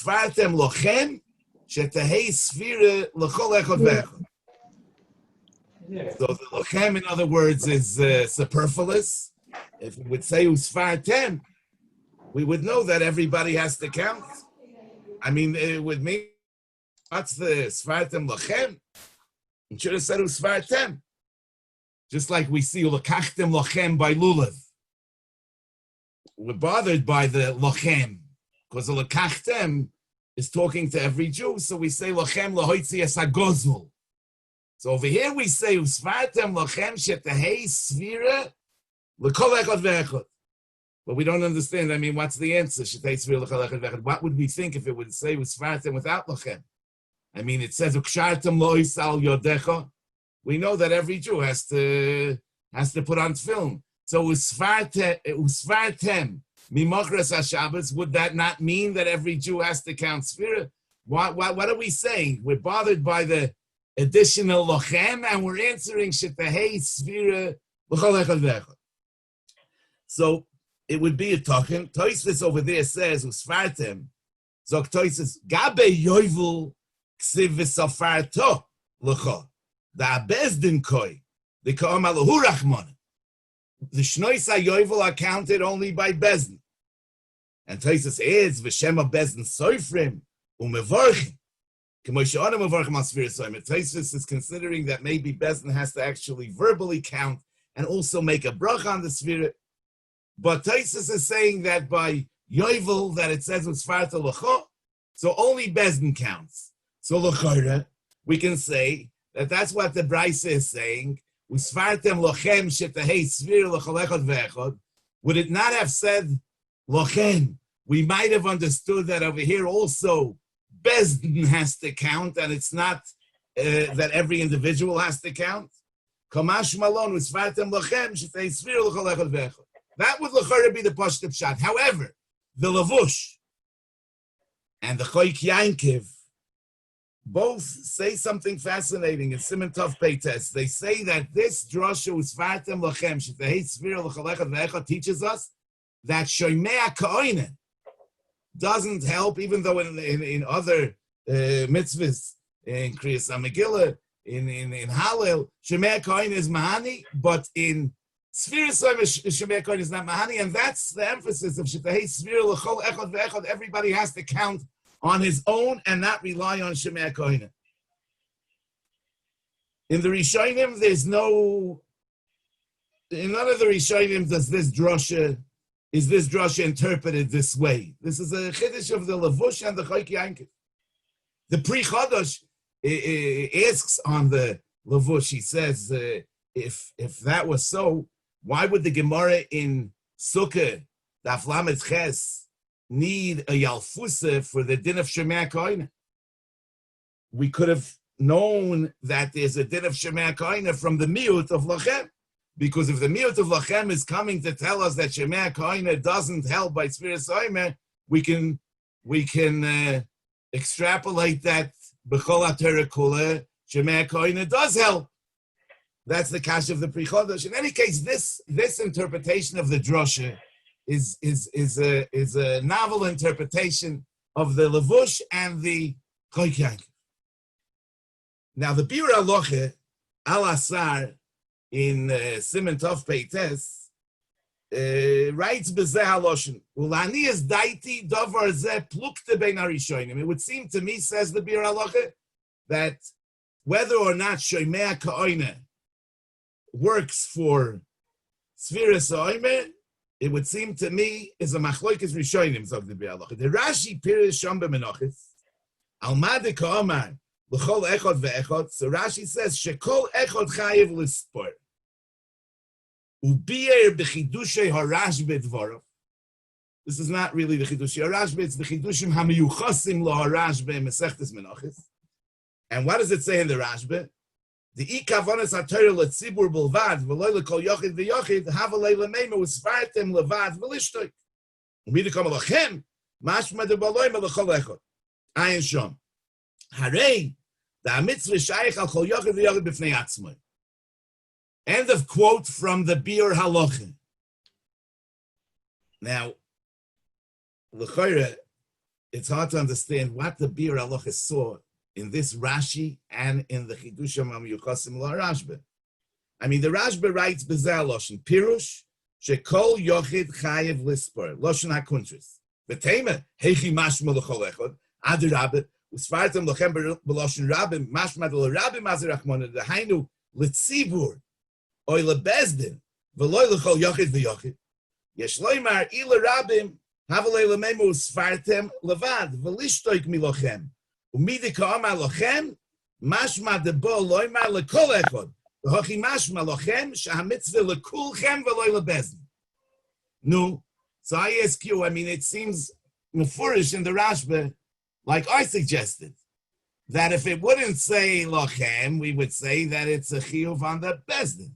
usfartem lochem shetahei sfira l'chol echad ve'echad. So the lochem, in other words, is superfluous. If we would say usfartem, we would know that everybody has to count. I mean, it would mean, what's the sfartem lochem? It should have said usfartem. Just like we see ulakachtem lochem by lulav. We're bothered by the lochem because the ulakachtem is talking to every Jew. So we say lochem lahoitzi es hagozul. So over here we say usfartem lochem shetahei svira l'kol echad ve'echad. But we don't understand. I mean, what's the answer? Shetahei svira l'kol echad ve'echad. What would we think if it would say usfartem without lochem? I mean, it says ukshartem lo'isal yodecha. We know that every Jew has to put on film. So usfartem mimochras haShabbos. Would that not mean that every Jew has to count svira? What are we saying? We're bothered by the additional lochem, and we're answering shetahei svira l'chol echad ve'echad. So it would be a token. Tosfos over there says usfartem. Zok Tosfos gabe yovel ksiv v'safarto l'chol. The bezdin koi the ka'amalahu rachman. The shnois hayovel are counted only by bezdin. And Tosfos adds v'shema bezdin soifrim umevorchim. Tosfos is considering that maybe bezdin has to actually verbally count and also make a bracha on the svira. But Tosfos is saying that by yovel that it says usfarta l'cho, so only bezdin counts. So l'chayra we can say that that's what the Brisa is saying. Usfartem lochem shetahei svira l'chol echad ve'echad. Would it not have said lochem? We might have understood that over here also bezdin has to count, and it's not that every individual has to count. Kamash malon usfartem lochem shetahei svira l'chol echad ve'echad. That would l'chayra be the pashut pshat. However, the lavush and the choik yankiv both say something fascinating in Siman Tov Peites. They say that this drasha usfartem lachem shetahei svira l'chol echad ve'echad teaches us that shoymei ka'oinen doesn't help, even though in other mitzvahs, in Kriyas HaMegillah, in Hallel, shoymei ka'oinen is mahani, but in Sfira shoymei ka'oinen is not mahani, and that's the emphasis of shetahei svira l'chol echad ve'echad. Everybody has to count on his own and not rely on Shemei HaKohanim. In the Rishonim, there's no. In none of the Rishonim does this drasha interpreted this way. This is a chiddush of the Lavush and the Chayk Yankiv. The Pri Chodosh asks on the Lavush. He says, if that was so, why would the Gemara in Sukkah, the Aflamet Ches, need a Yalfusa for the din of Shemei HaKohanim? We could have known that there's a din of Shemei HaKohanim from the miut of Lachem, because if the miut of Lachem is coming to tell us that Shemei HaKohanim doesn't help by Sfiras Omer, we can extrapolate that B'chol HaTorah Kula, Shemei HaKohanim does help. That's the kash of the Pri Chodosh. In any case, this interpretation of the drasha is a novel interpretation of the Levush and the Chayk Yankiv. Now the Bir Aloche Al Asar in Siman Tov Peites writes Bezeh Haloshin Ulani is daiti davar zeh plukte bein harishonim. It would seem to me, says the Bir Aloche, that whether or not Shoymei HaKohanim works for Sfiras Omer, it would seem to me is a machloikes rishonim, zog the Bir Aloche. The Rashi Pirish Shom b'Menachos Almade Ka'omar l'chol echad ve'echad. So Rashi says shekol echad chayiv l'spor ubier b'chidushei harashbe dvarav. This is not really the chidushei harashbe; it's the chidushim hamiyuchasim laharashbe Masechtas Menachos. And what does it say in the Rashbe? The ikavonas haTorah letzibur bilvad v'loy lekol yochid v'yochid havalei lemeima usfartem levad v'lishtoik. U'midikam alachem mashma debaloy melechol echad. Ayin shom. Harei the mitzvah shaykh al kol yochid v'yochid b'fnei atzmai. End of quote from the Bir Halacha. Now, l'chayre, it's hard to understand what the Bir Halacha saw in this Rashi and in the Chidushim Amiyuchasim La Rashba. I mean, the Rashba writes Bezel Loshen Pirush Shekol Yochid Chayev Lispor Loshen HaKuntris V'Tema Heichi Mashma L'Chol Echad Adirabbe Usfartem Lochem B'Loshen Rabbim Mashma L'Rabbim Azirachmona Dehainu L'Tzibur Oy LeBezdin V'Loy L'Chol Yochid V'Yochid Yesh Loymar Ila Rabbim Havalei L'Memu Usfartem Levad V'Lishtoik Milochem Umidi Ka'amar Lochem Mashma Debo Loymar L'Kol Echad no, so I ask you, I mean, it seems mufurish in the Rashba, like I suggested, that if it wouldn't say lochem, we would say that it's a chiyuv on the bezdin.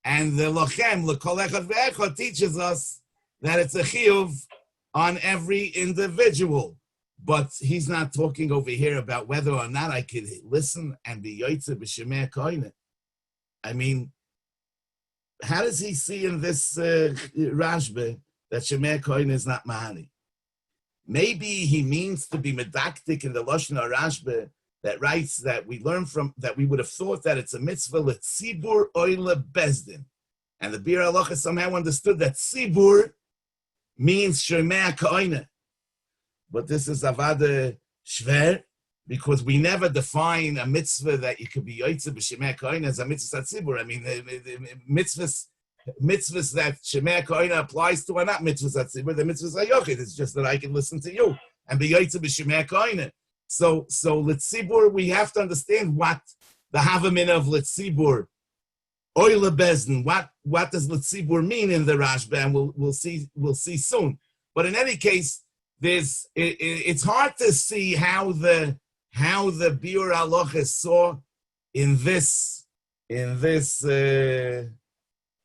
And the lochem, l'kol echad ve'echad, teaches us that it's a chiyuv on every individual. But he's not talking over here about whether or not I could listen and be yoytze b'shemei koine. I mean, how does he see in this Rashba that Shemei Kohen is not Mahani? Maybe he means to be medaktik in the Lashon Rashba that writes that we learn from, that we would have thought that it's a mitzvah letzibur oile bezdin. And the Bir Halacha somehow understood that tzibur means Shemei Kohen. But this is avada shver, because we never define a mitzvah that you could be yoytze b'shemei kohen as a mitzvah tzibur. I mean, the mitzvahs that shemei kohen applies to are not mitzvahs tzibur. The mitzvahs are yochid. It's just that I can listen to you and be yoytze b'shemei kohen. So l'tzibur, we have to understand what the havamin of l'tzibur, oile bezdin. What does l'tzibur mean in the Rashba? And we'll see soon. But in any case, it's hard to see how the Biur Halacha saw in this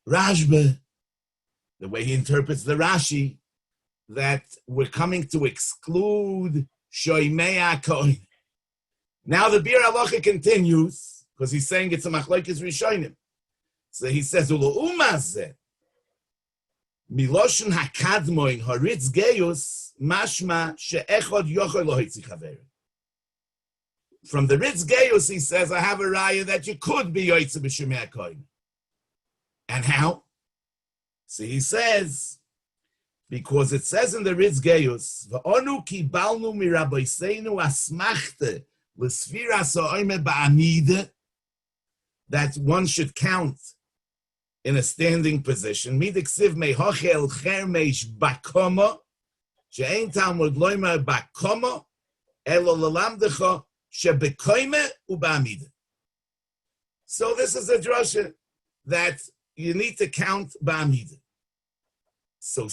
Rashba, the way he interprets the Rashi, that we're coming to exclude Shoymei HaKohen. Now the Biur Halacha continues, because he's saying it's a machlokes rishonim. So he says, Ulo umazeh, miloshen hakadmoin haritz geyus mashma she'echod yochol lo hitzi chaver. From the Ritz Geyus, he says, I have a raya that you could be Yoitze B'Shemei HaKohen. And how? So he says, because it says in the Ritz Geyus, V'onu kibalnu miraboiseinu asmachte l'sfiras ha'oime ba'amide, that one should count in a standing position. Midiksiv mehochel chermesh bakoma, she'ein talmud loimer bakoma, elo lelamdecha, so this is a drasha that you need to count ba'amida. So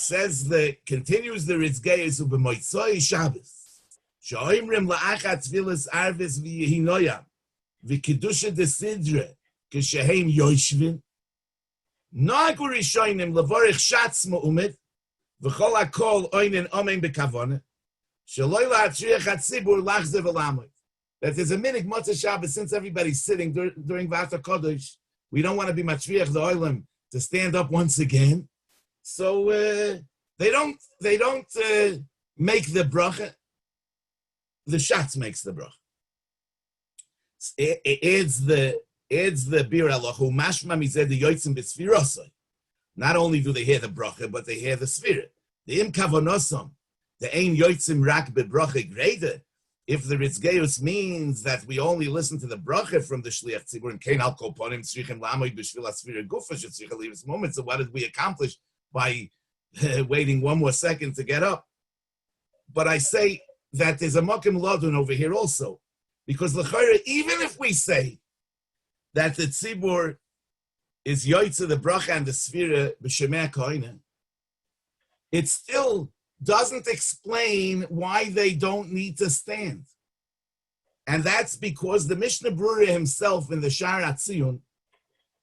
continues the Ritz Geyus u'b'moitzoi Shabbos. She'oimrim la'achat tfilas arvis v'yehinoyam v'kedusha desidre k'shehem yoshvin nagu rishonim levorich shatz mu'umid v'chol hakol oinen omen b'kavone she'loi la'atriach hatzibur lachze v'lamoy. That there's a minig Motzei Shabbos, since everybody's sitting during V'ata Kodesh, we don't want to be Matriach the Oilam to stand up once again. So they don't make the bracha. The Shatz makes the bracha. It's the Bir Halacha mashma mizeh the yotzim b'sfirosai. Not only do they hear the bracha, but they hear the spirit. The im kavonosam, the ein yotzim rak bebracha greater. If the Ritz Geyus means that we only listen to the bracha from the Shliach Tzibur and Kein Al Kol Ponim Tzrichem Lamoid B'Shvil HaSfira Gufa Shetzricha Levis Moment, so what did we accomplish by waiting one more second to get up? But I say that there's a Mokim Lodun over here also, because l'chayre, even if we say that the Tzibur is Yoitze, the bracha and the Sfira B'Shemei HaKohen, it still doesn't explain why they don't need to stand. And that's because the Mishnah Brura himself in the Shar Atziyun,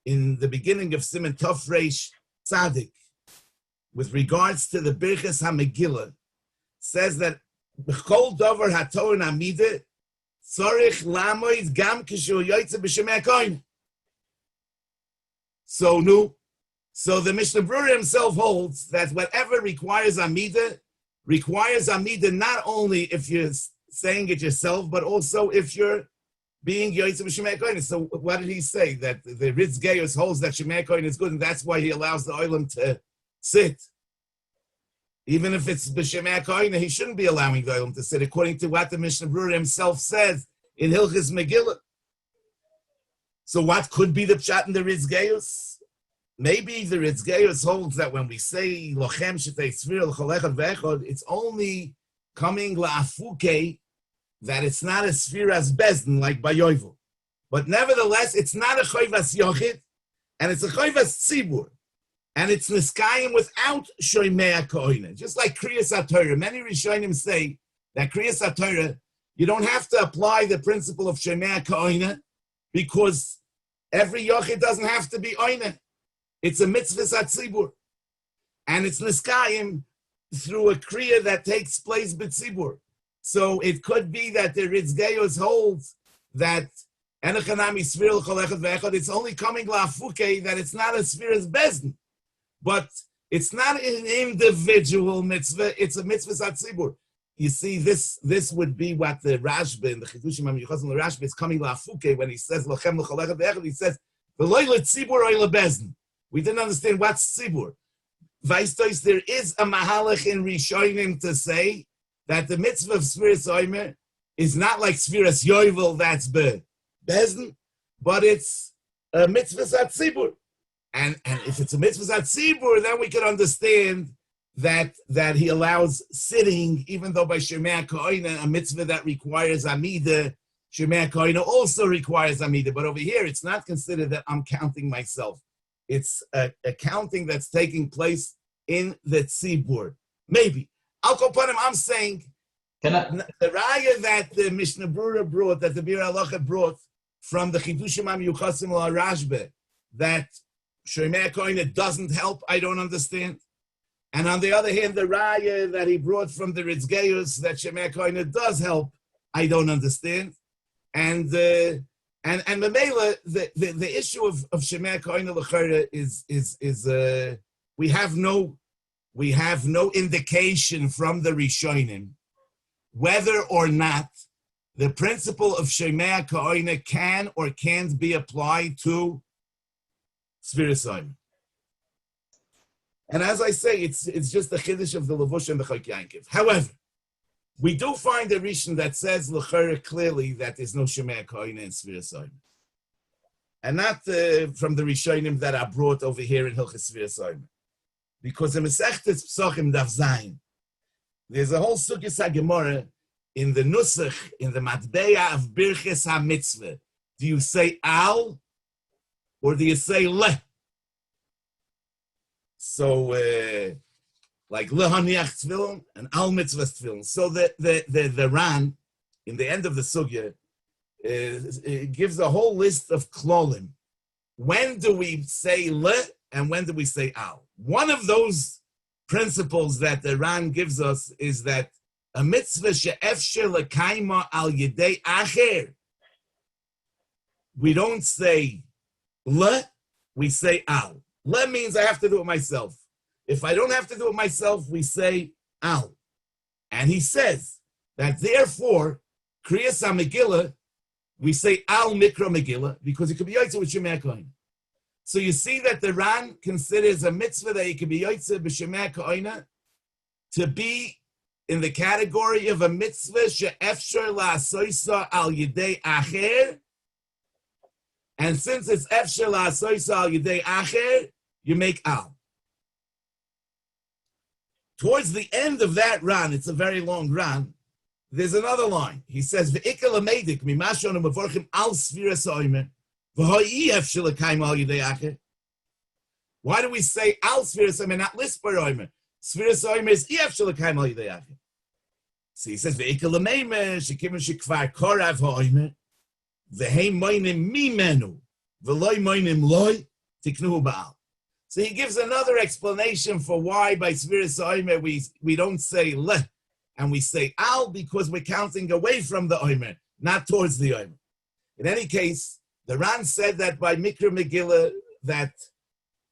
in the beginning of Siman Tov Reish Tzadik, with regards to the Birchas HaMegillah, says that B'chol Dover HaTorah Namide Tzorich Lamoid Gam Kishu Yoitze B'Shemei HaKohen. So the Mishnah Brura himself holds that whatever requires Amida requires Amida not only if you're saying it yourself, but also if you're being Yoitza b'Shemei Kohen. So what did he say? That the Ritz Geios holds that Shemei Kohen is good, and that's why he allows the Olam to sit. Even if it's b'Shemei Kohen, he shouldn't be allowing the Olam to sit, according to what the Mishnah Berurah himself says in Hilchos Megillah. So what could be the pshat in the Ritz Geios? Maybe the Ritz Geios holds that when we say Lochem Shetei Tzvir L'Chol Echad Ve'echad, it's only coming la'afuke, that it's not a sphere as bezdin like by Yovel. But nevertheless, it's not a choivas yochid, and it's a choivas tzibur. And it's niskayim without shoymei koine. Just like Kriyas HaTorah. Many Rishonim say that Kriyas HaTorah, you don't have to apply the principle of shoymei koine, because every yochid doesn't have to be oine. It's a mitzvah tzibur. And it's niskayim through a kriya that takes place b'tzibur. So it could be that the Ritz Geios holds that it's only coming la'afuke, that it's not a sphere as bezdin, but it's not an individual mitzvah, it's a mitzvah satzibur. You see, this would be what the Rashba in the Chidushim HaMiyuchos in the Rashba is coming la'afuke when he says lochem l'chol echad ve'echad. He says v'loy le'tzibur oy lebezdin. We didn't understand what's tzibur. Vaistois, there is a mahalach in Rishonim to say that the mitzvah of Sfiras Omer is not like Sfiras Yovel, that's Bezdin, but it's a mitzvah Zatzibur. And if it's a mitzvah Zatzibur, then we can understand that he allows sitting, even though by Shemei Koina, a mitzvah that requires Amida, Shemei Koina also requires Amida. But over here, it's not considered that I'm counting myself. It's a counting that's taking place in the Tzibur. Maybe. I'll go upon him. I'm saying the raya that the Mishnah Berurah brought, that the Bir Halacha brought from the Chidushim HaMiyuchasim LaRashbe, that Shoymei Koine doesn't help, I don't understand. And on the other hand, the raya that he brought from the Ritz Geios, that Shoymei Koine does help, I don't understand. And Mamela, the issue of Shoymei Koine L'chara is we have no indication from the Rishonim whether or not the principle of Shemei Koine can or can't be applied to Sfiras Omer. And as I say, it's just the chiddush of the Levush and the Chok Yankiv. However, we do find a Rishon that says l'chara clearly that there's no Shemei Koine in Sfiras Omer, and not from the Rishonim that are brought over here in Hilchos Sfiras Omer. Because in Masechtes Psochim Daf Zayin, there's a whole Sukkis HaGemara in the Nusach, in the Matbeya of Birches HaMitzvah. Do you say al, or do you say le? So, like le haniach tefillin and al mitzvah tefillin. So the Ran, in the end of the Sugya, it gives a whole list of klolim. When do we say le, and when do we say al? One of those principles that the Ran gives us is that a mitzvah she'efsher l'kaima al yedei acher. We don't say le, we say al. Le means I have to do it myself. If I don't have to do it myself, we say al. And he says that therefore, Kriyas HaMegillah, we say al mikra Megillah, because it could be yotze with Shemei Kohen. So you see that the Ran considers a mitzvah that you can be yotze b'Shemei Kohen to be in the category of a mitzvah she'efshar la'asoisa al yedei acher. And since it's efshar la'asoisa al yedei acher, you make al. Towards the end of that Ran, it's a very long Ran, there's another line. He says, V'ikal amedik mimashon u'mevorchim al sfiras omer, v'ho'i efshar l'kaim al yedei acher. Why do we say al sfiras omer, not lispar omer? Sfiras omer is efshar l'kaim al yedei acher. So he says, V'ikal ameimer, shekim shekvar korav ha'omer, v'hei moinim mimenu, v'loi moinim loi, tiknuhu ba'al. So he gives another explanation for why by Sfiras Omer we don't say le, and we say al, because we're counting away from the Omer, not towards the Omer. In any case, the Ran said that by Mikra Megillah, that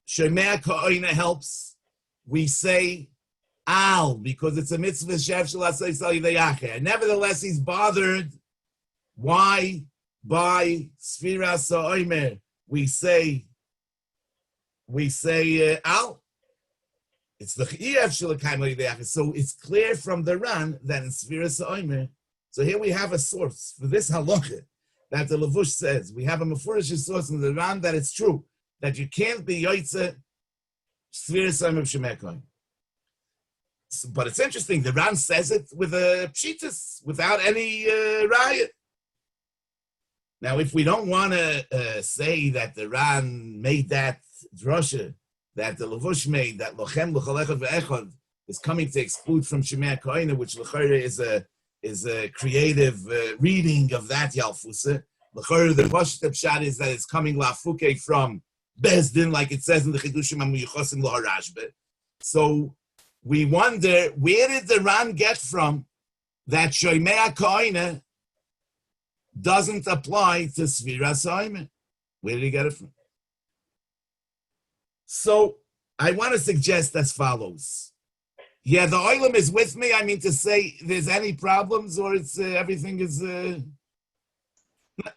Shemei Koine helps, we say Al, because it's a mitzvah shev shalasei sal yidei acher. Nevertheless, he's bothered. Why? By Sfiras Ha'omer, we say Al. It's the Chiyuv Shalakayim Yidei Acher. So it's clear from the Ran that in Sfiras Ha'omer. So here we have a source for this halacha that the Levush says. We have a mefurish source in the Ran that it's true that you can't be yoytze Sfiras Ha'omer b'Shemei Kohen. But it's interesting. The Ran says it with a pshitus, without any riot. Now, if we don't want to say that the Ran made that drasha, that the Levush made, that lochem l'chol echad ve'echad is coming to exclude from Shemei Kohen, which l'chayre is a creative reading of that Yalfusa. L'chayre, the Pashut Pshat is that it's coming la'fuke from Bezdin, like it says in the Chidushim HaMuyuchosim L'Harashbe. So we wonder, where did the Ran get from that Shemei Kohen doesn't apply to Sfiras Ha'omer? Where did he get it from? So I want to suggest as follows. Yeah, the oilam is with me. I mean to say, there's any problems, or it's everything is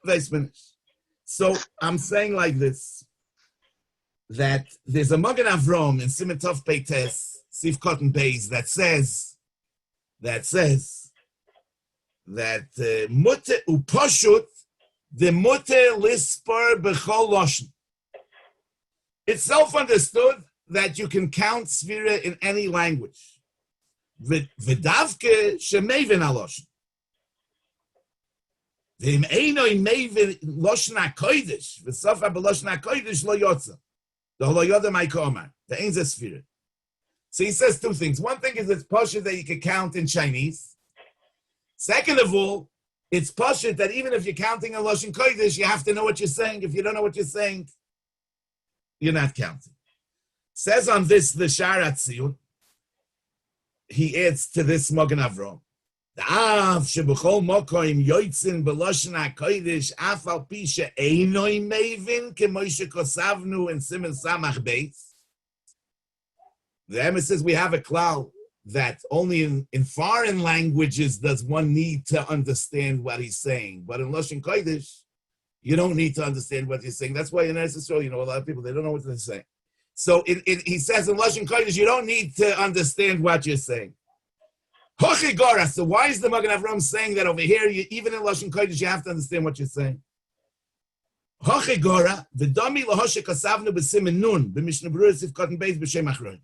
finished. So I'm saying like this, that there's a Magen Avram in Siman Tov Peites, Sif Cotton Beis, that says that mutter upashut the mutter lispar b'chol loshen. It's self-understood that you can count Sfira in any language. V'davke shemevin haloshen. V'im einoi mevin loshen hakodesh v'sofa b'loshen hakodesh lo yotza. The lo yoda my komar. The ain't a Sfira. So he says two things. One thing is it's parsha that you can count in Chinese. Second of all, it's parsha that even if you're counting a loshen kodesh, you have to know what you're saying. If you don't know what you're saying, you're not counting. Says on this the Sharat Tziyun, he adds to this Magen Avram. The Av shebechol mokoim yoitzin beloshen hakodesh af al pi she'einoi mevin k'moshe kosavnu in Siman Samach Beis. The Emes says we have a klal that only in foreign languages does one need to understand what he's saying, but in Lashon Kodesh, you don't need to understand what he's saying. That's why in Eretz Yisrael, a lot of people, they don't know what they're saying. So he says in Lashon Kodesh, you don't need to understand what you're saying. Hochigora. So why is the Magen Avram saying that over here, even in Lashon Kodesh, you have to understand what you're saying? Hochigora, v'dami lahoshe kasavnu b'simen nun, b'mishnah berurah sif cotton beis b'shem achron.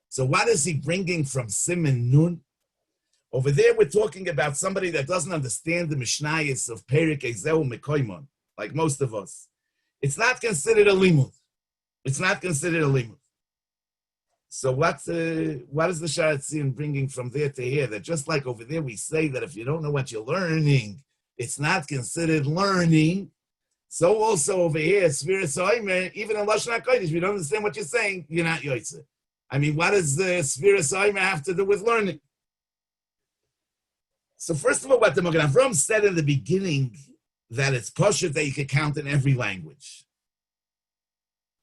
So what is he bringing from Siman Nun? Over there, we're talking about somebody that doesn't understand the Mishnayos of Perik Ezeu Mekoimon, like most of us. It's not considered a limud. It's not considered a limud. So what is the Sharat Tziyun bringing from there to here? That just like over there, we say that if you don't know what you're learning, it's not considered learning. So also over here, Sfiras Ha'omer, even in Lashon HaKodesh, if you don't understand what you're saying, you're not Yotzeh. I mean, what does the Sfiras Ha'omer have to do with learning? So first of all, what the Magen Avram said in the beginning, that it's parsha that you can count in every language.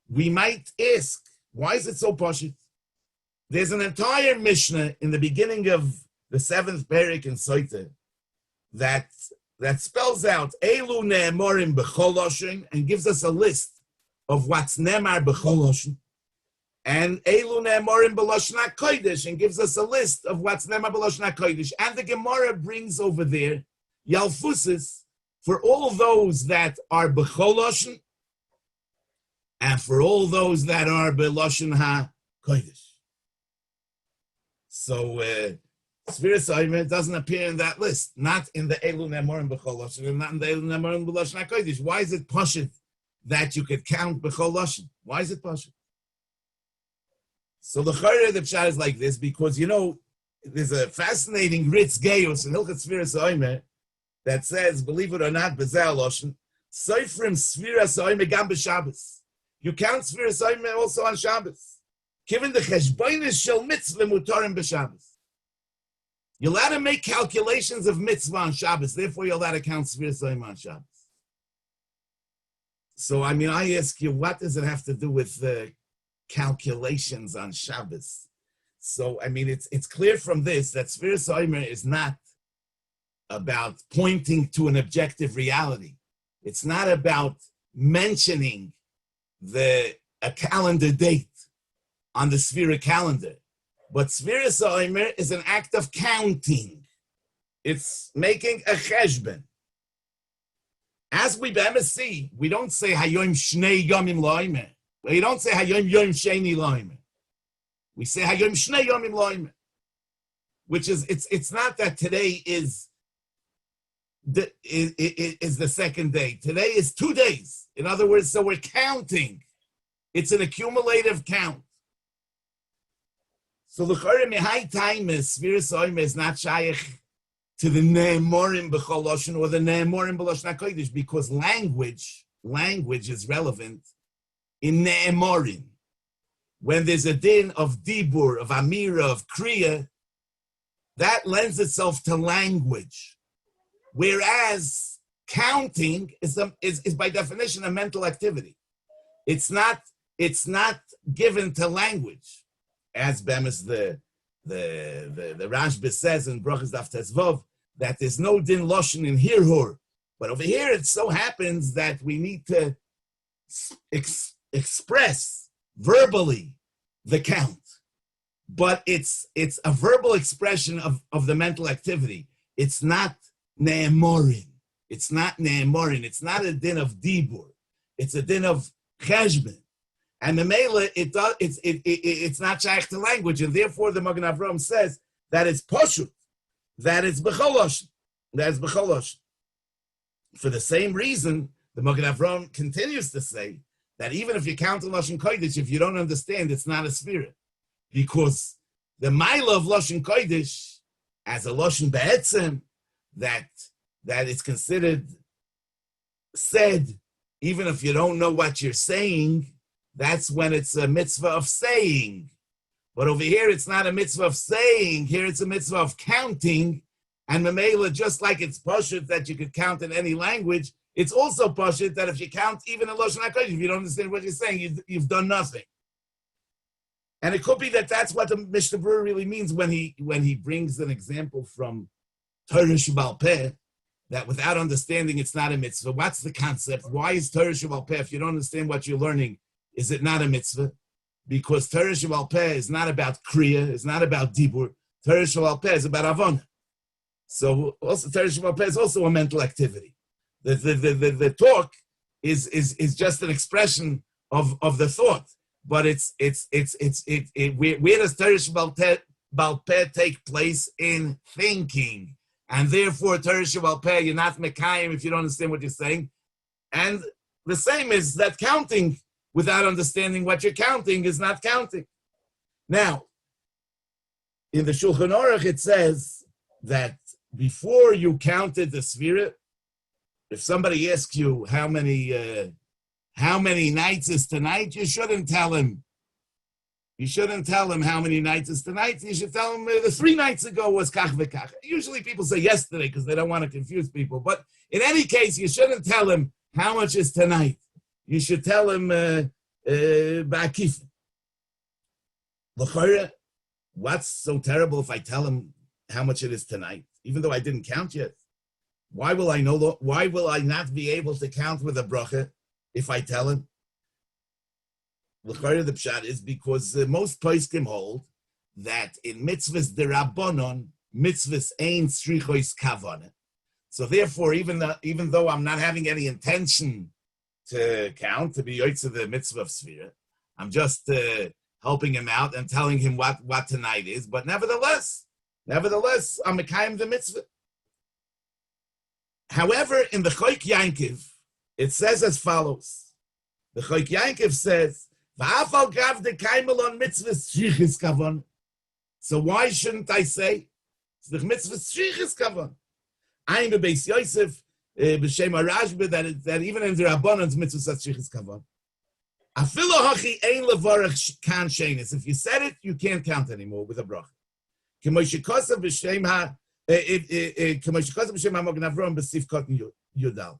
We might ask, why is it so parsha? There's an entire Mishnah in the beginning of the 7th Perek in Soita that spells out Elu ne'emorim b'chol loshen and gives us a list of what's nemar b'chol loshen. And Elu ne'emorim b'loshen hakodesh and gives us a list of what's nemar b'loshen hakodesh. And the Gemara brings over there Yalfusis for all those that are b'chol loshen and for all those that are b'loshen hakodesh. So Sfiras Ha'omer doesn't appear in that list, not in the Elu ne'emorim b'chol loshen and not in the Elu ne'emorim b'loshen hakodesh. Why is it pashut that you could count b'chol loshen? Why is it pashut? So the Chayre, the Pshat is like this, because, there's a fascinating Ritz Geios in Hilchot Sfiras Ha'omer that says, believe it or not, B'zeh Loshen, Seifrim Sfiras Ha'omer gam b'Shabbos. You count Sfiras Ha'omer also on Shabbos. Given the Cheshbonis shel mitzvah mutarim b'Shabbos. You're allowed to make calculations of mitzvah on Shabbos, therefore you're allowed to count Sfiras Ha'omer on Shabbos. So, I ask you, what does it have to do with calculations on Shabbos? So, I mean, it's clear from this that Sfiras Omer is not about pointing to an objective reality. It's not about mentioning a calendar date on the Sfira calendar. But Sfiras Omer is an act of counting. It's making a cheshbon. As we see, we don't say Hayom Shnei Yomim Loimer. We don't say Hayom Yom Sheni Loimer. We say Hayom Shnei Yomim Loimer. Which is, it's not that today is the second day. Today is 2 days. In other words, so we're counting. It's an accumulative count. So the high time is Sfiras Omer is not shaykh to the Ne'emorim B'chol Lashon or the Ne'emorim B'Lashon HaKodesh, because language is relevant in Ne'emorim. When there's a din of Dibur, of Amira, of Kriya, that lends itself to language. Whereas counting is by definition a mental activity. It's not given to language. As Bemis the Rashba says in Brachas Daf Tezvov, that there's no din loshen in hirhur, but over here it so happens that we need to express verbally the count, but it's a verbal expression of the mental activity. It's not ne'emorin. It's not ne'emorin. It's not a din of dibur. It's a din of cheshbon. And the Mela, it's not shaykh to language, and therefore the Magen Avraham says that it's poshut, that it's b'chol lashon. For the same reason, the Magen Avraham continues to say that even if you count a Lashon Kodesh, if you don't understand, it's not a spirit, because the Maila of Lashon Kodesh as a Lashon Be'etzem, that it's considered said, even if you don't know what you're saying. That's when it's a mitzvah of saying. But over here, it's not a mitzvah of saying. Here, it's a mitzvah of counting. And Mamela, just like it's pashut that you could count in any language, it's also pashut that if you count even in Lashon HaKodesh, if you don't understand what you're saying, you've done nothing. And it could be that that's what the Mishnah Berurah really means when he brings an example from Torah Shebal Peh, that without understanding, it's not a mitzvah. What's the concept? Why is Torah Shebal Peh, if you don't understand what you're learning, is it not a mitzvah? Because Torah Shebal Peh is not about Kriya, it's not about Dibur. Torah Shebal Peh is about Avona. So also Torah Shebal Peh is also a mental activity. The talk is just an expression of the thought, but where does Torah Shebal Peh take place? In thinking, and therefore Torah Shebal Peh you're not mekayim if you don't understand what you're saying, and the same is that counting without understanding what you're counting is not counting. Now, in the Shulchan Aruch, it says that before you counted the Sfira, if somebody asks you how many nights is tonight, you shouldn't tell him. You shouldn't tell him how many nights is tonight. You should tell him the 3 nights ago was kach v'kach. Usually people say yesterday because they don't want to confuse people. But in any case, you shouldn't tell him how much is tonight. You should tell him ba'akif. L'chorah, what's so terrible if I tell him how much it is tonight, even though I didn't count yet? Why will I know? Why will I not be able to count with a bracha if I tell him? L'chorah, the pshat is because most poskim hold that in mitzvahs derabbanon, mitzvahs ein strichois kavana. So therefore, even though I'm not having any intention to count, to be yotze the mitzvah of Sfira, I'm just helping him out and telling him what tonight is. But nevertheless, I'm mekayim the mitzvah. However, in the Choik Yankiv, it says as follows. The Choik Yankiv says, "V'afal gav de kaimel on mitzvah strichis kavon." So why shouldn't I say the mitzvah strichis kavon? I'm a Beis Yosef. B'shem Rashba that even in the Rabbanon's mitzvah strichis kavon. Afilo hachi ein levarach kan shenis. If you said it, you can't count anymore with a bracha. K'mosh kosav b'shem ha k'mosh kosav b'shem ha-Magen Avraham b'sif koten yudal.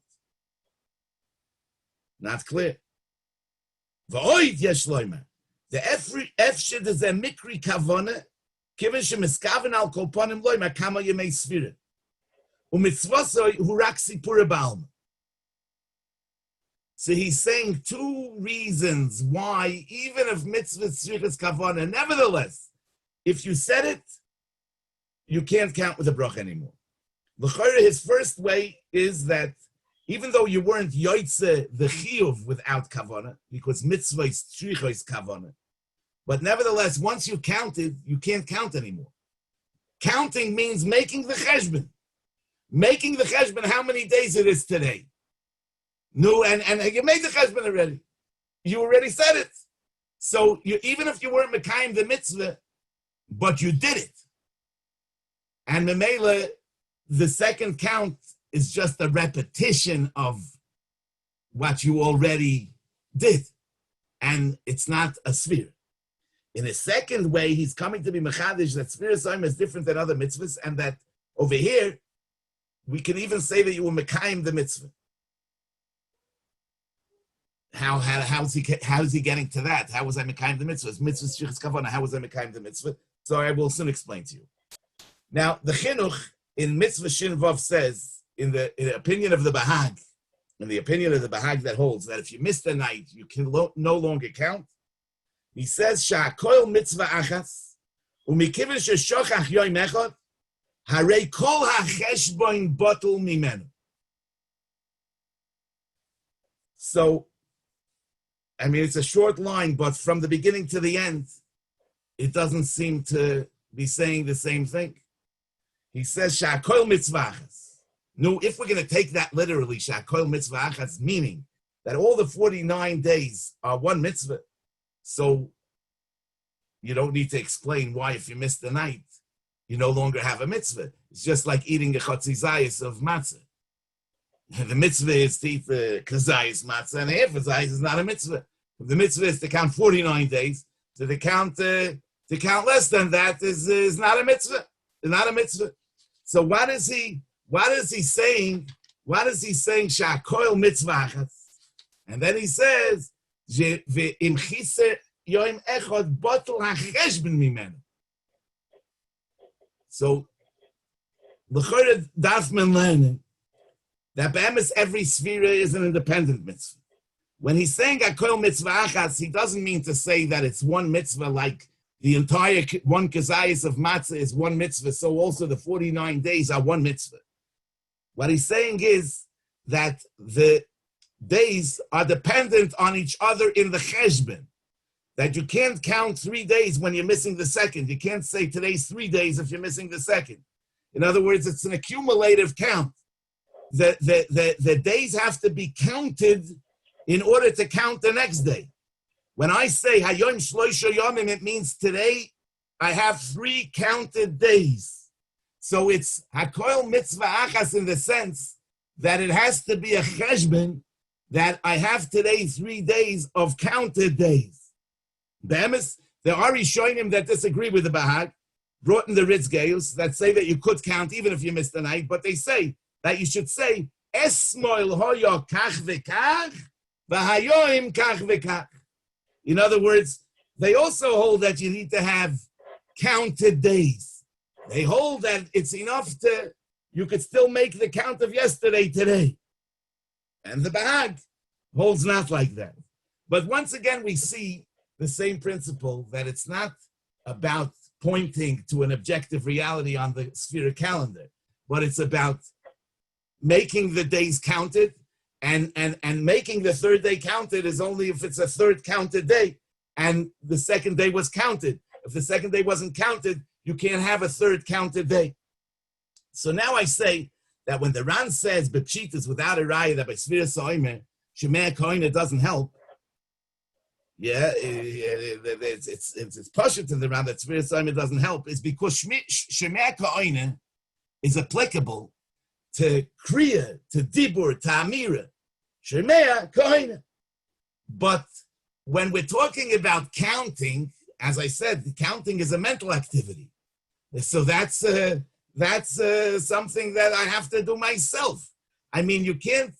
Not clear. V'oid yesh loimer. The efshid is a mikri kavona Kiven shemiskaven al kol panim loy makama yemei sfira. Umitzvasoi huraksi pura balma. So he's saying two reasons why, even if mitzvah tzrichas kavana, nevertheless, if you said it, you can't count with a bracha anymore. L'chayra, his first way is that even though you weren't yoitze the chiyuv without kavana, because mitzvah is tzrichas kavana, but nevertheless, once you counted, you can't count anymore. Counting means making the cheshbon. Making the cheshbon, how many days it is today. No, and you made the cheshbon already. You already said it. So even if you weren't mekayim the mitzvah, but you did it. And memela, the second count is just a repetition of what you already did. And it's not a sphere. In a second way, he's coming to be mechadish that sphere Soim is different than other mitzvahs, and that over here, we can even say that you were mekayim the mitzvah. How is he getting to that? How was I mekayim the mitzvah? Mitzvah shlichus kavana. How was I mekayim the mitzvah? So I will soon explain to you. Now the chinuch in mitzvah shin vav says, in the opinion of the Bahag, that holds that if you miss the night, you can no longer count. He says sha'koil mitzvah achas u'mikiven sheshochach yoyim echad harei kol hacheshbon botul mimenu. So, I mean, it's a short line, but from the beginning to the end, it doesn't seem to be saying the same thing. He says, Sha'koil mitzvahas. No, if we're going to take that literally, Sha'koil mitzvahas, meaning that all the 49 days are one mitzvah, so you don't need to explain why if you miss the night, you no longer have a mitzvah. It's just like eating a chatzizayis of matzah. The mitzvah is to eat the kazayis matzah, and half a zayis is not a mitzvah. If the mitzvah is to count 49 days, so to count less than that is not a mitzvah. It's not a mitzvah. So what is he saying? What is he saying? Sha'koil mitzvahas, and then he says, "Ve'im chise yoim echad botel hacheshbon mimenu." So l'chorah darf man learn that be'emes every sphera is an independent mitzvah. When he's saying akol mitzvah achas, he doesn't mean to say that it's one mitzvah like the entire one kazayis of matzah is one mitzvah, so also the 49 days are one mitzvah. What he's saying is that the days are dependent on each other in the cheshbon, that you can't count 3 days when you're missing the second. You can't say today's 3 days if you're missing the second. In other words, it's an accumulative count. The days have to be counted in order to count the next day. When I say Hayom Shloisha Yomim, it means today I have 3 counted days. So it's Hakoil Mitzvah Achas in the sense that it has to be a cheshbon that I have today 3 days of counted days. There are Rishonim that disagree with the Bahag, brought in the Ritz Gayus, that say that you could count even if you missed the night, but they say that you should say, Esmoil hoyo kach v'kach, v'hayoim kach v'kach. In other words, they also hold that you need to have counted days. They hold that it's enough you could still make the count of yesterday today. And the Bahag holds not like that. But once again, we see the same principle that it's not about pointing to an objective reality on the Sphira calendar, but it's about making the days counted, and making the third day counted is only if it's a third counted day, and the second day was counted. If the second day wasn't counted, you can't have a third counted day. So now I say that when the Ran says B'pshit is without a raya that by Sphira Soimer, Shemei Koine doesn't help, it's parsha to the Ran that Sphira Soimer doesn't help, is because Shemei Koine is applicable to Kriya, to Dibur, to Amira. Shemea Koine. But when we're talking about counting, as I said, counting is a mental activity. So that's something that I have to do myself. I mean, you can't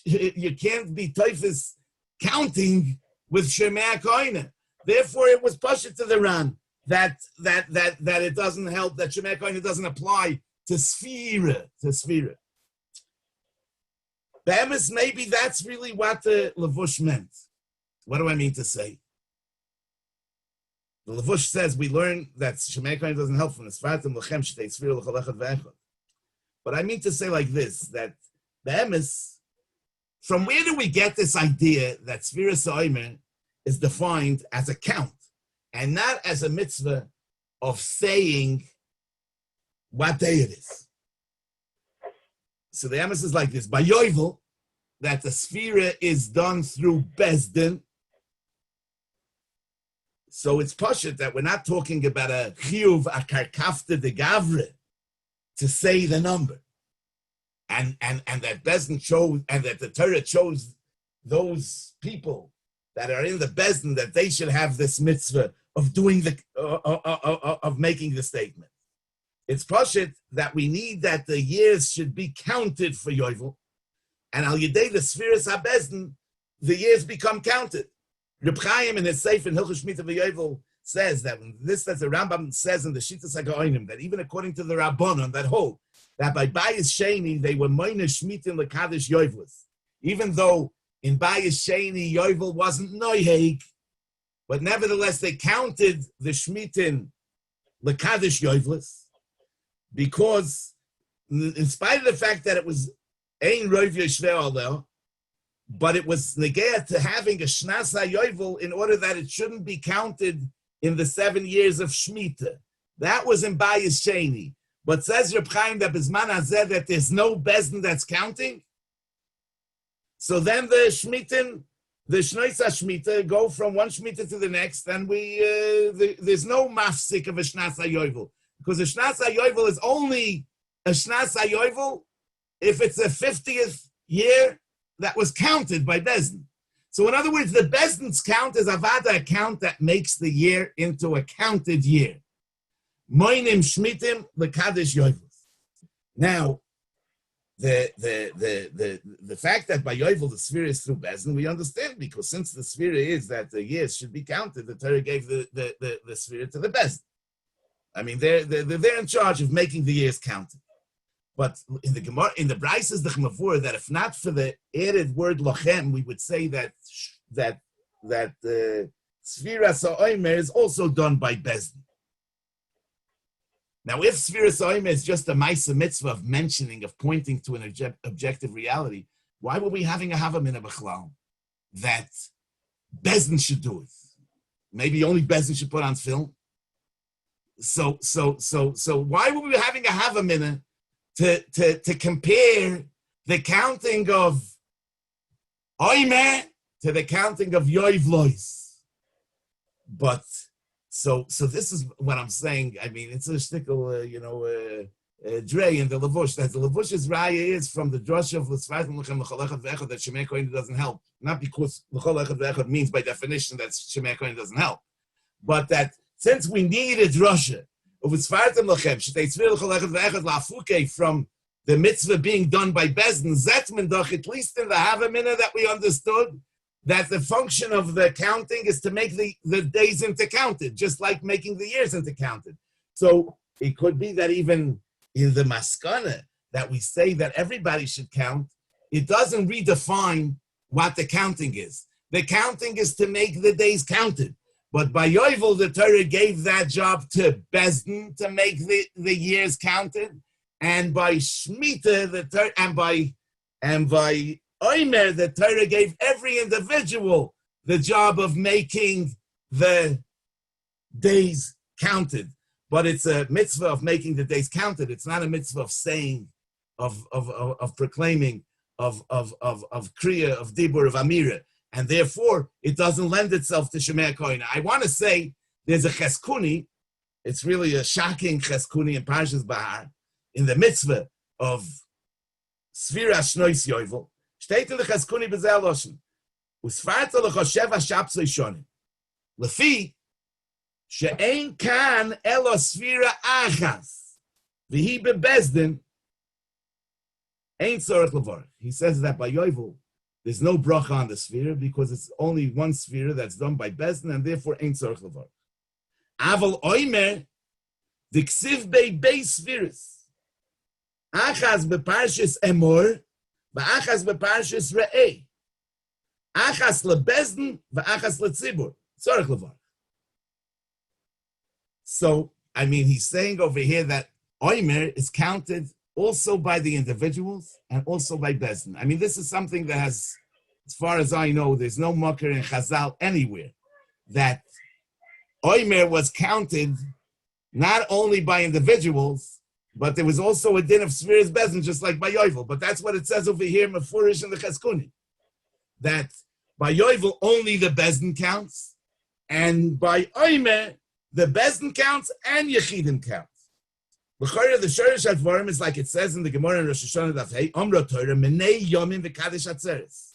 be teifus counting with Shemea Koine. Therefore, it was pasha to the Ran that it doesn't help, that Shemei Kohen doesn't apply to Sphira, Be'emes, maybe that's really what the Levush meant. What do I mean to say? The Levush says we learn that Shemei Kohen doesn't help from the Sfatim Lechem Shtei Sphira L'chol Echad Ve'echad. But I mean to say like this, that Be'emes, from where do we get this idea that Sphira Sa'omer is defined as a count and not as a mitzvah of saying what day it is? So the emes is like this: by Yovel, that the Sphira is done through Bezdin. So it's pashut that we're not talking about a chiyuv, a karkafta de gavre, to say the number, and that Bezdin chose, and that the Torah chose those people that are in the Bezdin that they should have this mitzvah of doing the of making the statement. It's pashut that we need that the years should be counted for Yovel, and al yedei the Sfiras HaBezdin, the years become counted. Reb Chaim in his Sefer in Hilchos Shmita v'Yovel says that when this, that the Rambam says in the Shittas HaGaonim, that even according to the Rabbanon that hold that by Bayis Sheni they were Moine Shmitin L'Kadish Yovelis, even though in Bayis Sheni Yovel wasn't Noiheg, but nevertheless they counted the Shmitin L'Kadish Yovelis, because in spite of the fact that it was Ein Rov Yeshvei Aleh, but it was negea to having a Shnas HaYovel in order that it shouldn't be counted in the 7 years of Shemitah. That was in Bayis Sheni. But says Reb Chaim that Bizman Hazeh that there's no Bezdin that's counting. So then the Shmitin, the Shnois HaShmitah go from one Shemitah to the next, and there's no mafsik of a Shnas HaYovel. Because a Shnas HaYovel is only a Shnas HaYovel if it's a 50th year that was counted by Bezdin. So in other words, the Bezdin's count is avada, a count that makes the year into a counted year. Moinim Shmitim L'Kadish Yovel. Now, the fact that by Yovel the Sphira is through Bezdin, we understand, because since the Sphira is that the years should be counted, the Torah gave the Sphira to the Bezdin. I mean, they're in charge of making the years counted. But in the Gemara, in the Bryce is the Chmavur, that if not for the added word lochem, we would say that the Sphira Sa'omer is also done by Bezdin. Now, if Sphira Sa'omer is just a Maisa mitzvah of mentioning, of pointing to an objective reality, why were we having a Havamina B'chlal that Bezdin should do it? Maybe only Bezdin should put on film. So why were we having a Havamina to compare the counting of Oimer to the counting of Yoivlois? But so this is what I'm saying. I mean, it's a shtickle, Dre and the Levush. That the Levush's raya is from the drush of L'Sfatim L'Chem L'Chol Echad Ve'echad that Shemei Kohen doesn't help. Not because L'Chol Echad Ve'echad means by definition that Shemei Kohen doesn't help, but that since we need a drasha of Tzfartim Lachem, Shtei Tzvir L'Chol Echad Ve'echad La'afuke, from the mitzvah being done by Bezdin, Zetmendach, at least in the Havamina that we understood, that the function of the counting is to make the days into counted, just like making the years into counted. So it could be that even in the Maskana, that we say that everybody should count, it doesn't redefine what the counting is. The counting is to make the days counted. But by Yovel, the Torah gave that job to Bezdin to make the years counted, and by Shemitah, the Torah, and by Omer, the Torah gave every individual the job of making the days counted. But it's a mitzvah of making the days counted. It's not a mitzvah of saying, of proclaiming, of kriya, of dibur, of amira. And therefore, it doesn't lend itself to Shemei Kohen. I want to say there's a cheskuni. It's really a shocking cheskuni in Parshas Bahar, in the mitzvah of Sfira Shnois Yovel. Steht in the cheskuni b'zeh loshen. Usfarta l'choshev hashapsoi shonim. Lefi, she'ein kan elo Sfira achas. V'hi bebezdin, ein tzorech levorech. He says that by Yovel, there's no bracha on the sphere because it's only one sphere that's done by Bezdin, and therefore ain't tzorech levarach. Aval oimer, the ksiv bei spheres. Achas beparshas Emor, va'achas beparshas Re'eh. Achas lebezden, va'achas letzibur. Tzorech levar. So, I mean, he's saying over here that oimer is counted also by the individuals and also by bezden. I mean, this is something that has, as far as I know, there's no makar in Chazal anywhere that oimer was counted not only by individuals, but there was also a din of Sfiras Bezin, just like by Yovel. But that's what it says over here, Mefurish in the Cheskuni, that by Yovel only the Bezin counts, and by Oimer, the Bezin counts and Yechidim counts. The Shorish Advarim is like it says in the Gemara in Rosh Hashanah Daf Hey, Omra Torah, Menei Yomim V'Kadesh Atzeres.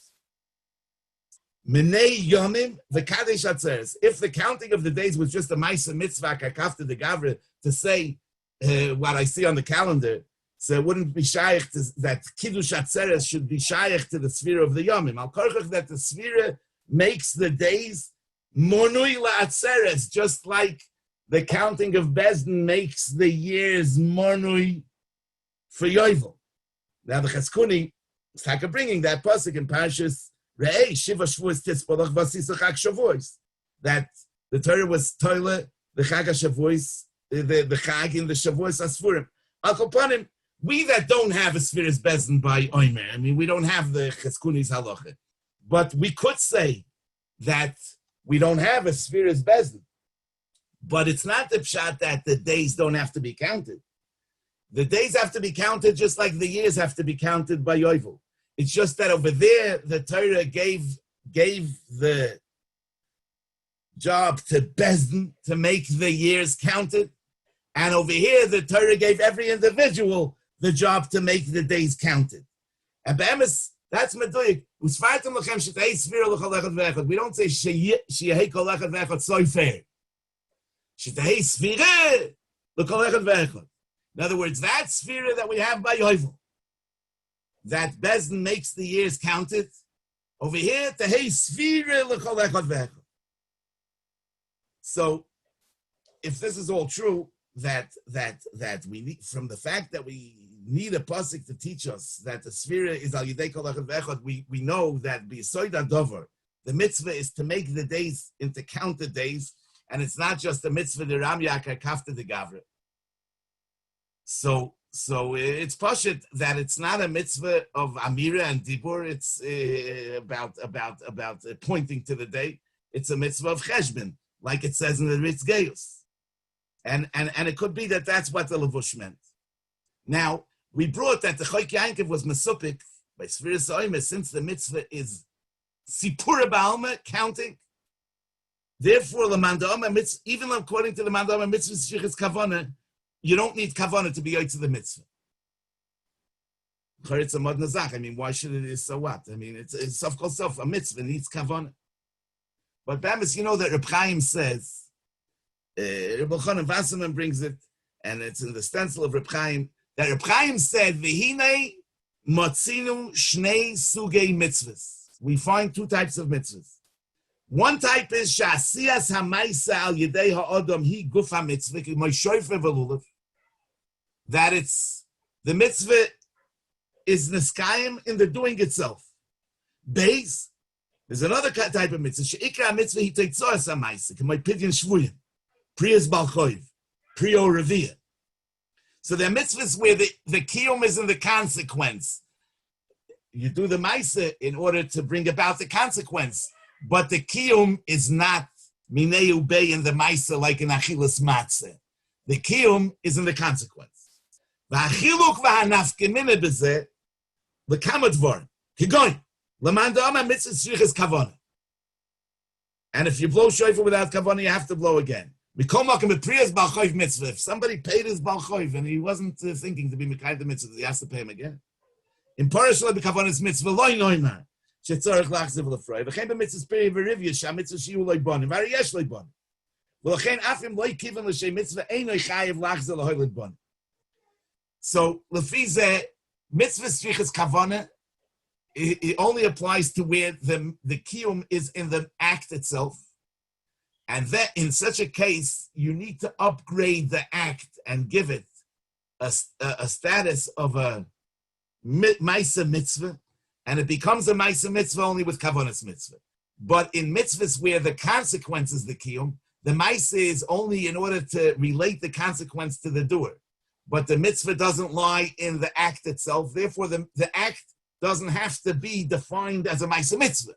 Menei Yomim V'Kadesh Atzeres. If the counting of the days was just a Maisa Mitzvah, Kakafta de Gavre, to say, what I see on the calendar, so it wouldn't be shaykh that Kiddush Atzeres should be shaykh to the sphere of the Yomim. Al Korchach that the sphere makes the days Monui La'atzeres, just like the counting of Bezdin makes the years Monui for Yovel. Now the Cheskuni is like bringing that pasuk in Parshas Re'eh, Shiva Shavuos Titzpolach Vasisa Chag Shavuos, that the Torah was Toile, the Chag Shavuos, the Chag in the Shavuos Asfurim. Al Kopanim, we that don't have a Sfiras Bezdin by Oimer, I mean, we don't have the Cheskuni's halacha, but we could say that we don't have a Sfiras Bezdin. But it's not the pshat that the days don't have to be counted. The days have to be counted just like the years have to be counted by Yovel. It's just that over there, the Torah gave the job to Bezdin to make the years counted. And over here, the Torah gave every individual the job to make the days counted. And Be'emes, that's Meduik. We don't say Sheyehei kol echad ve'echad sofer. Sheyehei sfireh l'kol echad ve'echad. In other words, that sfireh that we have by Yovel, that Bezdin makes the years counted, over here, tehei sfireh l'kol echad ve'echad. So, if this is all true, that we need, from the fact that we need a pasuk to teach us that the sfira is al yidei kol echad ve'echad, we know that b'yisoid hadover, the mitzvah is to make the days into counted days, and it's not just a mitzvah de ram yakar kafta de gavre. So it's pashut that it's not a mitzvah of amira and dibur. It's about pointing to the day. It's a mitzvah of cheshbon, like it says in the Ritz Geus. And it could be that that's what the Levush meant. Now, we brought that the Choyk Yankiv was Mesupik by Sfiras Oimer, since the mitzvah is Sipura Ba'alma, counting. Therefore, even according to the Mandama mitzvah, Shichas Kavana, you don't need Kavana to be out to the mitzvah. I mean, why should it is so what? I mean, it's self called self. A mitzvah needs Kavana. But Bamis, you know that Reb Chaim says, Reb Elchanan Wasserman brings it, and it's in the stencil of Reb Chaim, that Reb Chaim said, V'hinei motzinu shnei sugei mitzvahs. We find two types of mitzvahs. One type is Sha'asiyas ha'maisa al yedei ha'odom hi guf ha'mitzvah, mo'shoife v'lulav, that it's, the mitzvah is niskayim in the doing itself. Beis, there's another type of mitzvah. She'ikra mitzvah hi teitzoas ha'maisa, k'moi pidyon shvuyim. Priyas Balchoiv, Priyo Revia. So there are mitzvahs where the kiyum is in the consequence. You do the maisa in order to bring about the consequence, but the kiyum is not mineu bay in the maisa like in achilas matzeh. The kiyum is in the consequence. V'achiluk v'hanafkemine b'zeh l'kama dvorim. Kigoin, l'man da'ama mitzvah tzrichas kavana. And if you blow shofar without kavana, you have to blow again. If somebody paid his balchoiv and he wasn't thinking to be mekayim the mitzvah, he has to pay him again. In Parshas Emor mitzvah loy noimar shetzorach lachziv lefroi. V'chein b'mitzvahs peri v'rivya sh'amitzvah shiu loy bonim v'ariyesh loy bonim. V'chein afim loy kivan l'shem mitzvah einoi chayiv lachziv loy loy bonim. So lefi zeh mitzvah strichas kavana, it only applies to where the kiyum is in the act itself. And that in such a case, you need to upgrade the act and give it a status of a Maisa mitzvah, and it becomes a Maisa mitzvah only with Kavanas mitzvah. But in mitzvahs where the consequence is the kiyum, the Maisa is only in order to relate the consequence to the doer. But the mitzvah doesn't lie in the act itself. Therefore, the act doesn't have to be defined as a Maisa mitzvah.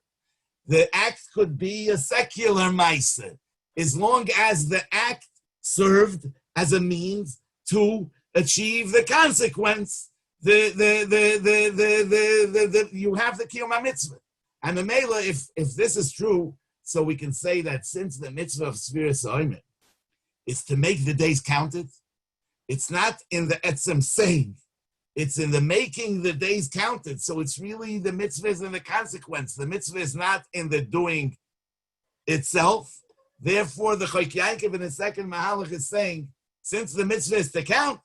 The act could be a secular Maisa, as long as the act served as a means to achieve the consequence. You have the Kiyum mitzvah. And the Mela, if this is true, so we can say that since the mitzvah of Sfiras Omer is to make the days counted, it's not in the etzem saying, it's in the making the days counted. So it's really the mitzvah is in the consequence. The mitzvah is not in the doing itself. Therefore, the Choik Yankov in the second Mahalach is saying, since the mitzvah is to count,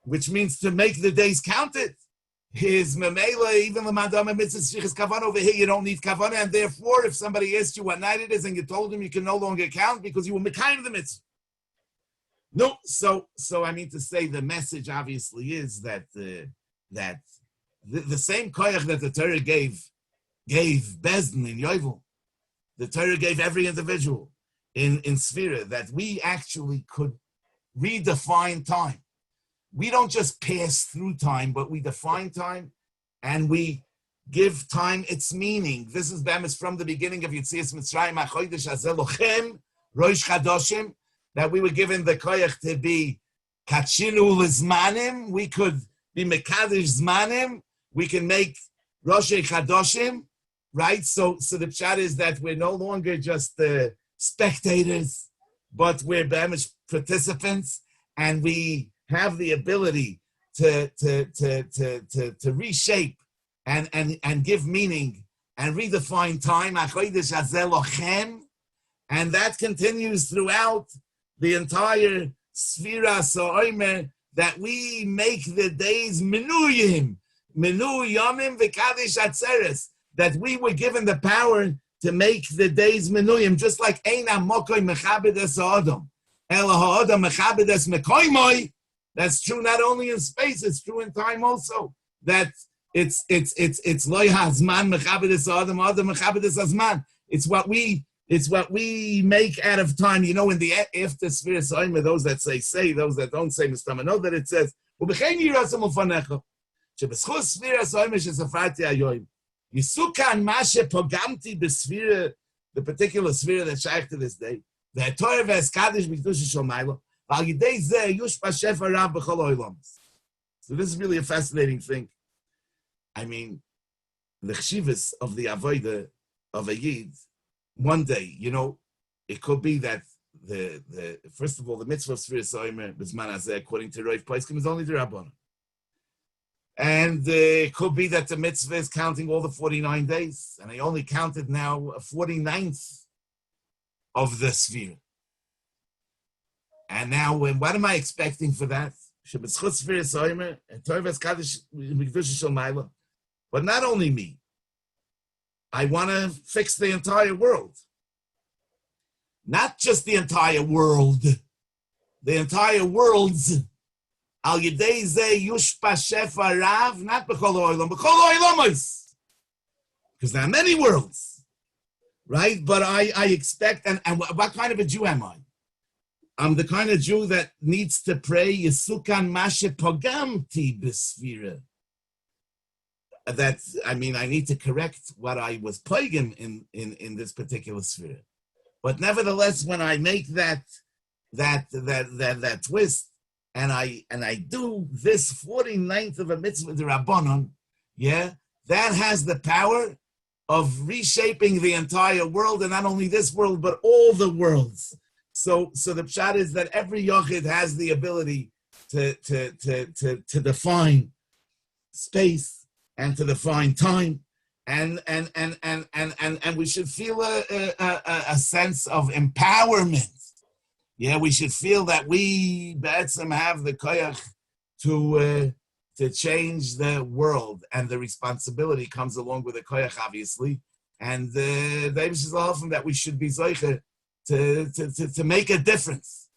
which means to make the days counted, his memela, even the madama mitzvah shvichas kavanah over here, you don't need kavanah, and therefore, if somebody asked you what night it is and you told him you can no longer count because you were mekayim the mitzvah. No, so I mean to say the message obviously is that the same koyach that the Torah gave Bezdin in Yovel, the Torah gave every individual in Sfira, that we actually could redefine time. We don't just pass through time, but we define time and we give time its meaning. This is Bemis from the beginning of Yetzias Mitzrayim, HaChodesh Hazeh Lochem, Rosh Chadoshim, that we were given the koyach to be Kachinu Lizmanim, we could be Mekadesh Zmanim, we can make Rosh Chadoshim, right? So the pshat is that we're no longer just spectators, but we're Bemis participants, and we have the ability to reshape and give meaning and redefine time. And that continues throughout the entire Sfira Sa'omer, that we make the days Minuyim, Minu Yomim V'Kadesh Atzeres, that we were given the power to make the days Minuyim, just like Ein Amokoy Mechabed Es Ha'odom, Ela Ha'odom Mechabed Es Mekoymoi. That's true not only in space, it's true in time also. That it's loy hazman mechabed es adam mechabed es hazman. It's what we make out of time. You know, in the after Sfiras Omer, those that say, those that don't say, Mr. Know that it says, U'b'chein yirasem ufanecha, shebeschus Sfiras Omer shesafarti hayoyim, yisukan ma shepogamti b'sfira, the particular sfira that's shaykh to this day, the Torah v'eskadish b'kedusha shomaylo. So this is really a fascinating thing. I mean, the chshivas of the avodah of a yid, one day, you know, it could be that the first of all, the mitzvah of Sfiras Omer b'zman hazeh, according to Rav Poskim, is only the Rabbanan. And it could be that the mitzvah is counting all the 49 days, and I only counted now a 49th of the Sfira. And now, what am I expecting for that? But not only me. I want to fix the entire world. Not just the entire world. The entire world's al yedei zeh yushpa shefa rav, not b'chol ha'olam, b'chol ha'olamos. Because there are many worlds, right? But I expect, and what kind of a Jew am I? I'm the kind of Jew that needs to pray Yisukan Mashe Pogamti B'Sfira. That, I mean, I need to correct what I was pagim in this particular sphere. But nevertheless, when I make that twist, and I do this 49th of a mitzvah the Rabbanon, yeah, that has the power of reshaping the entire world, and not only this world, but all the worlds. So the pshat is that every yochid has the ability to define space and to define time, and we should feel a sense of empowerment. Yeah, we should feel that we be'etzem have the koyach to change the world, and the responsibility comes along with the koyach, obviously. And the Eibush is often that we should be zeicher to make a difference,